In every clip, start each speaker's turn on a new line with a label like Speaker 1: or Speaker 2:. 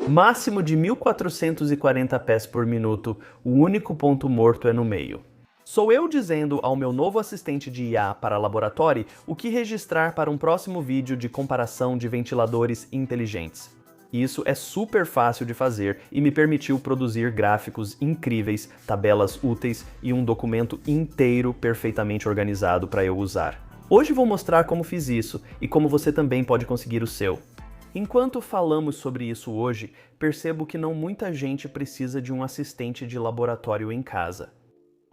Speaker 1: Máximo de 1440 pés por minuto, o único ponto morto é no meio. Sou eu dizendo ao meu novo assistente de IA para laboratório o que registrar para um próximo vídeo de comparação de ventiladores inteligentes. Isso é super fácil de fazer e me permitiu produzir gráficos incríveis, tabelas úteis e um documento inteiro perfeitamente organizado para eu usar. Hoje vou mostrar como fiz isso e como você também pode conseguir o seu. Enquanto falamos sobre isso hoje, percebo que não muita gente precisa de um assistente de laboratório em casa.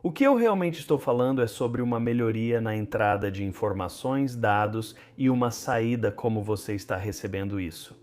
Speaker 1: O que eu realmente estou falando é sobre uma melhoria na entrada de informações, dados e uma saída como você está recebendo isso.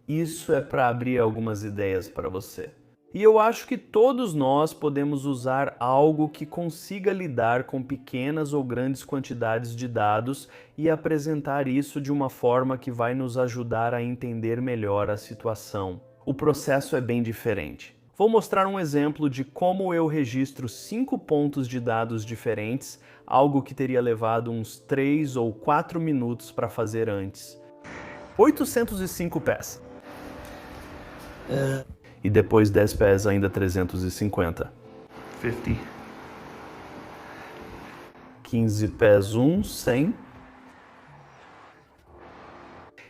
Speaker 1: Isso é para abrir algumas ideias para você. E eu acho que todos nós podemos usar algo que consiga lidar com pequenas ou grandes quantidades de dados e apresentar isso de uma forma que vai nos ajudar a entender melhor a situação. O processo é bem diferente. Vou mostrar um exemplo de como eu registro 5 pontos de dados diferentes, algo que teria levado uns 3 ou 4 minutos para fazer antes. 805 pés. E depois 10 pés ainda 350.
Speaker 2: 50.
Speaker 1: 15 pés 100.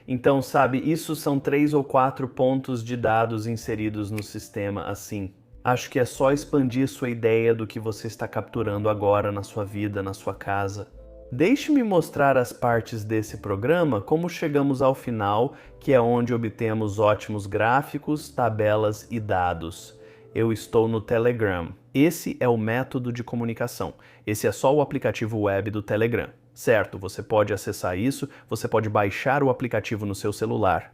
Speaker 1: Então, sabe, isso são 3 ou 4 pontos de dados inseridos no sistema assim. Acho que é só expandir sua ideia do que você está capturando agora na sua vida, na sua casa. Deixe-me mostrar as partes desse programa como chegamos ao final, que é onde obtemos ótimos gráficos, tabelas e dados. Eu estou no Telegram. Esse é o método de comunicação. Esse é só o aplicativo web do Telegram. Certo, você pode acessar isso, você pode baixar o aplicativo no seu celular.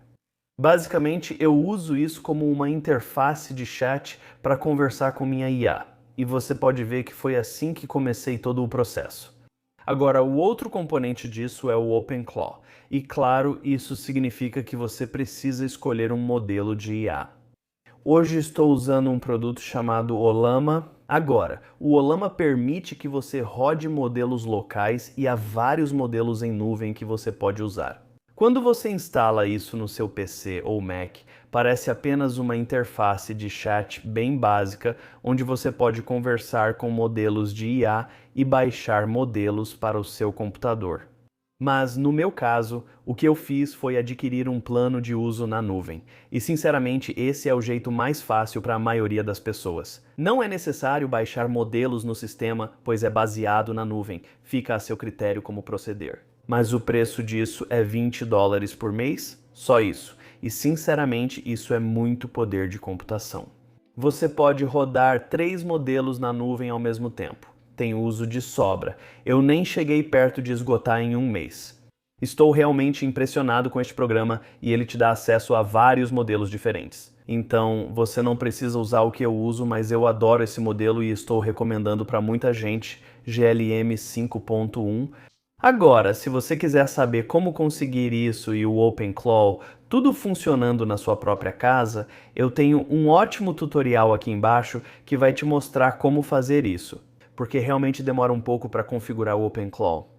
Speaker 1: Basicamente, eu uso isso como uma interface de chat para conversar com minha IA. E você pode ver que foi assim que comecei todo o processo. Agora, o outro componente disso é o OpenClaw. E claro, isso significa que você precisa escolher um modelo de IA. Hoje estou usando um produto chamado Ollama. Agora, o Ollama permite que você rode modelos locais e há vários modelos em nuvem que você pode usar. Quando você instala isso no seu PC ou Mac, parece apenas uma interface de chat bem básica, onde você pode conversar com modelos de IA e baixar modelos para o seu computador. Mas, no meu caso, o que eu fiz foi adquirir um plano de uso na nuvem. E, sinceramente, esse é o jeito mais fácil para a maioria das pessoas. Não é necessário baixar modelos no sistema, pois é baseado na nuvem. Fica a seu critério como proceder. Mas o preço disso é $20 por mês? Só isso. E, sinceramente, isso é muito poder de computação. Você pode rodar 3 modelos na nuvem ao mesmo tempo. Tem uso de sobra. Eu nem cheguei perto de esgotar em um mês. Estou realmente impressionado com este programa e ele te dá acesso a vários modelos diferentes. Então, você não precisa usar o que eu uso, mas eu adoro esse modelo e estou recomendando para muita gente, GLM 5.1. Agora, se você quiser saber como conseguir isso e o OpenClaw, tudo funcionando na sua própria casa, eu tenho um ótimo tutorial aqui embaixo que vai te mostrar como fazer isso, porque realmente demora um pouco para configurar o OpenClaw.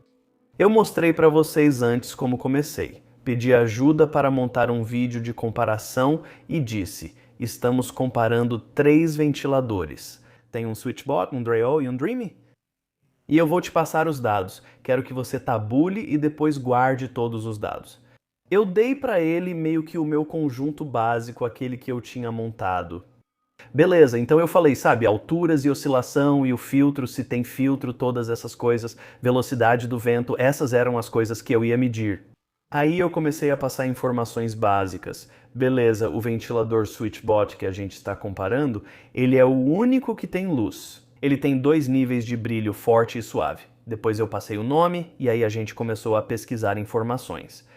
Speaker 1: Eu mostrei para vocês antes como comecei. Pedi ajuda para montar um vídeo de comparação e disse: estamos comparando 3 ventiladores. Tem um Switchbot, um Dreo e um Dreamy? E eu vou te passar os dados. Quero que você tabule e depois guarde todos os dados. Eu dei para ele meio que o meu conjunto básico, aquele que eu tinha montado. Beleza, então eu falei, sabe, alturas e oscilação e o filtro, se tem filtro, todas essas coisas, velocidade do vento, essas eram as coisas que eu ia medir. Aí eu comecei a passar informações básicas. Beleza, o ventilador Switchbot que a gente está comparando, ele é o único que tem luz. Ele tem 2 níveis de brilho, forte e suave. Depois eu passei o nome e aí a gente começou a pesquisar informações.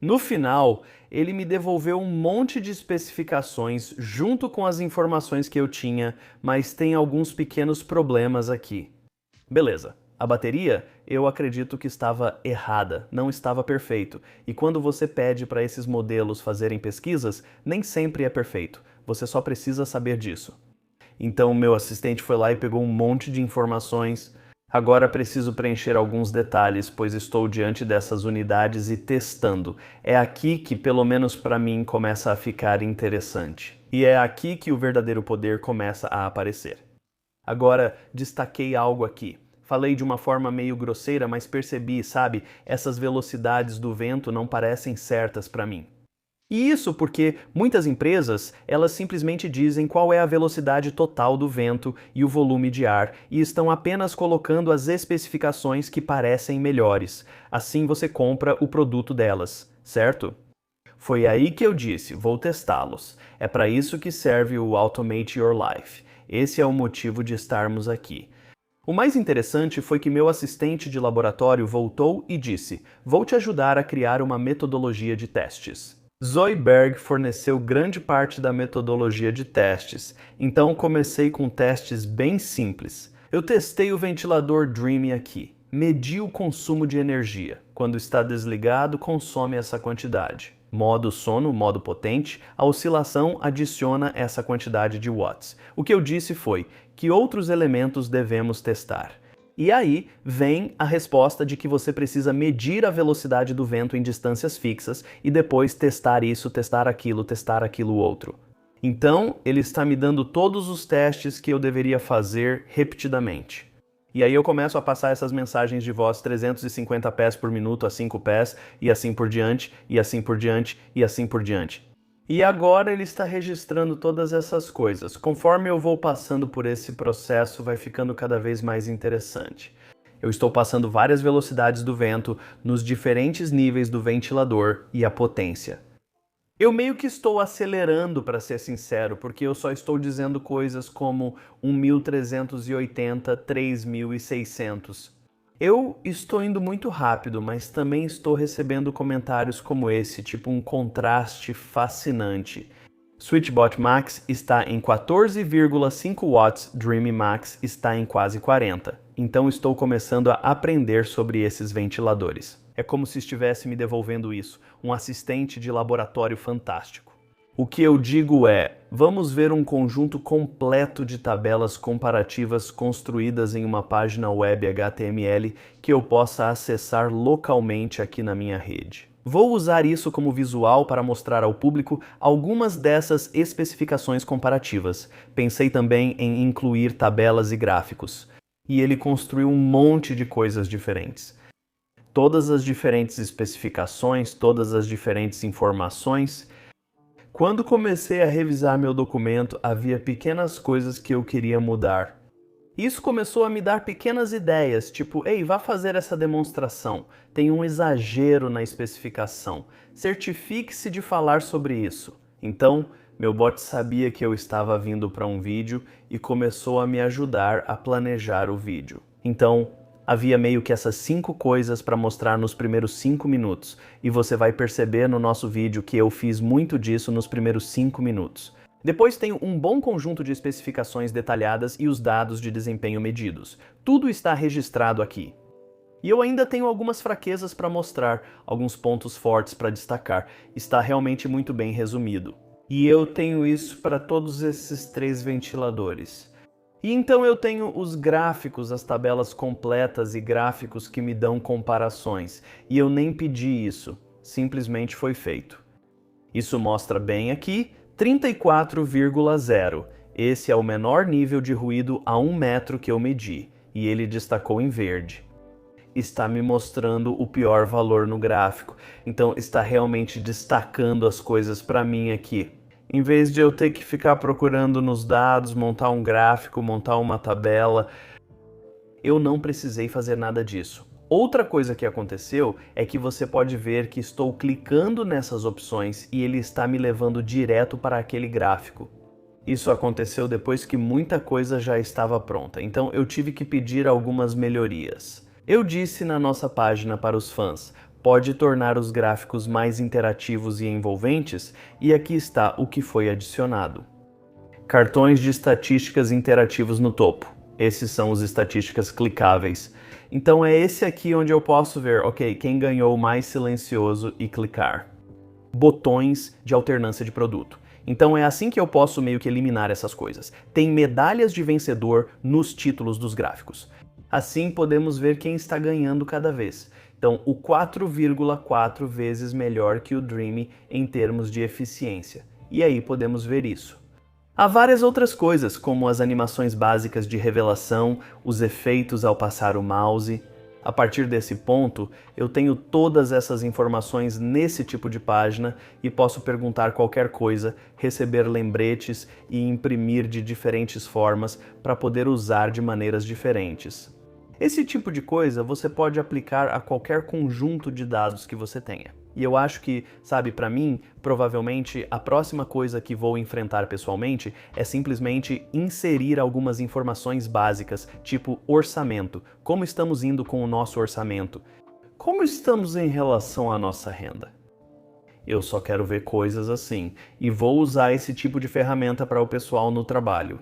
Speaker 1: No final, ele me devolveu um monte de especificações junto com as informações que eu tinha, mas tem alguns pequenos problemas aqui. Beleza, a bateria eu acredito que estava errada, não estava perfeito. E quando você pede para esses modelos fazerem pesquisas, nem sempre é perfeito. Você só precisa saber disso. Então meu assistente foi lá e pegou um monte de informações. Agora preciso preencher alguns detalhes, pois estou diante dessas unidades e testando. É aqui que, pelo menos para mim, começa a ficar interessante. E é aqui que o verdadeiro poder começa a aparecer. Agora, destaquei algo aqui. Falei de uma forma meio grosseira, mas percebi, sabe, essas velocidades do vento não parecem certas para mim. E isso porque muitas empresas, elas simplesmente dizem qual é a velocidade total do vento e o volume de ar e estão apenas colocando as especificações que parecem melhores. Assim você compra o produto delas, certo? Foi aí que eu disse, vou testá-los. É para isso que serve o Automate Your Life. Esse é o motivo de estarmos aqui. O mais interessante foi que meu assistente de laboratório voltou e disse, vou te ajudar a criar uma metodologia de testes. Zoe Berg forneceu grande parte da metodologia de testes, então comecei com testes bem simples. Eu testei o ventilador Dreamy aqui. Medi o consumo de energia. Quando está desligado, consome essa quantidade. Modo sono, modo potente, a oscilação adiciona essa quantidade de watts. O que eu disse foi que outros elementos devemos testar. E aí vem a resposta de que você precisa medir a velocidade do vento em distâncias fixas e depois testar isso, testar aquilo outro. Então, ele está me dando todos os testes que eu deveria fazer repetidamente. E aí eu começo a passar essas mensagens de voz 350 pés por minuto a 5 pés, e assim por diante, e assim por diante, e assim por diante. E agora ele está registrando todas essas coisas. Conforme eu vou passando por esse processo, vai ficando cada vez mais interessante. Eu estou passando várias velocidades do vento nos diferentes níveis do ventilador e a potência. Eu meio que estou acelerando, para ser sincero, porque eu só estou dizendo coisas como 1380, 3600. Eu estou indo muito rápido, mas também estou recebendo comentários como esse, tipo um contraste fascinante. Switchbot Max está em 14,5 watts, Dreamy Max está em quase 40. Então estou começando a aprender sobre esses ventiladores. É como se estivesse me devolvendo isso, um assistente de laboratório fantástico. O que eu digo é, vamos ver um conjunto completo de tabelas comparativas construídas em uma página web HTML que eu possa acessar localmente aqui na minha rede. Vou usar isso como visual para mostrar ao público algumas dessas especificações comparativas. Pensei também em incluir tabelas e gráficos. E ele construiu um monte de coisas diferentes. Todas as diferentes especificações, todas as diferentes informações. Quando comecei a revisar meu documento, havia pequenas coisas que eu queria mudar. Isso começou a me dar pequenas ideias, tipo, ei, vá fazer essa demonstração. Tem um exagero na especificação. Certifique-se de falar sobre isso. Então, meu bot sabia que eu estava vindo para um vídeo e começou a me ajudar a planejar o vídeo. Então, havia meio que essas 5 coisas para mostrar nos primeiros 5 minutos, e você vai perceber no nosso vídeo que eu fiz muito disso nos primeiros 5 minutos. Depois tem um bom conjunto de especificações detalhadas e os dados de desempenho medidos. Tudo está registrado aqui. E eu ainda tenho algumas fraquezas para mostrar, alguns pontos fortes para destacar. Está realmente muito bem resumido. E eu tenho isso para todos esses 3 ventiladores. E então eu tenho os gráficos, as tabelas completas e gráficos que me dão comparações. E eu nem pedi isso, simplesmente foi feito. Isso mostra bem aqui 34,0. Esse é o menor nível de ruído a 1 metro que eu medi, e ele destacou em verde. Está me mostrando o pior valor no gráfico, então está realmente destacando as coisas para mim aqui. Em vez de eu ter que ficar procurando nos dados, montar um gráfico, montar uma tabela, eu não precisei fazer nada disso. Outra coisa que aconteceu é que você pode ver que estou clicando nessas opções e ele está me levando direto para aquele gráfico. Isso aconteceu depois que muita coisa já estava pronta, então eu tive que pedir algumas melhorias. Eu disse na nossa página para os fãs, pode tornar os gráficos mais interativos e envolventes, e aqui está o que foi adicionado. Cartões de estatísticas interativos no topo. Esses são os estatísticas clicáveis. Então é esse aqui onde eu posso ver, ok, quem ganhou mais silencioso e clicar. Botões de alternância de produto. Então é assim que eu posso meio que eliminar essas coisas. Tem medalhas de vencedor nos títulos dos gráficos. Assim podemos ver quem está ganhando cada vez. Então, o 4,4 vezes melhor que o Dream em termos de eficiência. E aí podemos ver isso. Há várias outras coisas, como as animações básicas de revelação, os efeitos ao passar o mouse. A partir desse ponto, eu tenho todas essas informações nesse tipo de página e posso perguntar qualquer coisa, receber lembretes e imprimir de diferentes formas para poder usar de maneiras diferentes. Esse tipo de coisa você pode aplicar a qualquer conjunto de dados que você tenha. E eu acho que, sabe, para mim, provavelmente a próxima coisa que vou enfrentar pessoalmente é simplesmente inserir algumas informações básicas, tipo orçamento. Como estamos indo com o nosso orçamento? Como estamos em relação à nossa renda? Eu só quero ver coisas assim, e vou usar esse tipo de ferramenta para o pessoal no trabalho.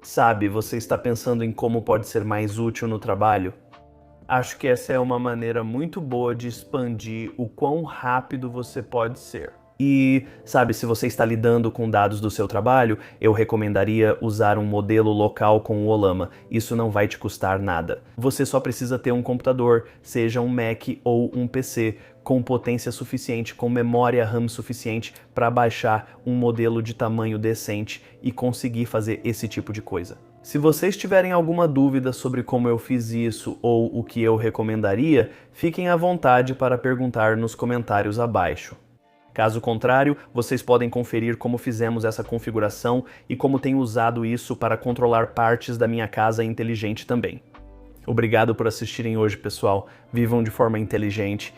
Speaker 1: Sabe, você está pensando em como pode ser mais útil no trabalho? Acho que essa é uma maneira muito boa de expandir o quão rápido você pode ser. E, sabe, se você está lidando com dados do seu trabalho, eu recomendaria usar um modelo local com o Ollama. Isso não vai te custar nada. Você só precisa ter um computador, seja um Mac ou um PC, com potência suficiente, com memória RAM suficiente para baixar um modelo de tamanho decente e conseguir fazer esse tipo de coisa. Se vocês tiverem alguma dúvida sobre como eu fiz isso ou o que eu recomendaria, fiquem à vontade para perguntar nos comentários abaixo. Caso contrário, vocês podem conferir como fizemos essa configuração e como tenho usado isso para controlar partes da minha casa inteligente também. Obrigado por assistirem hoje, pessoal. Vivam de forma inteligente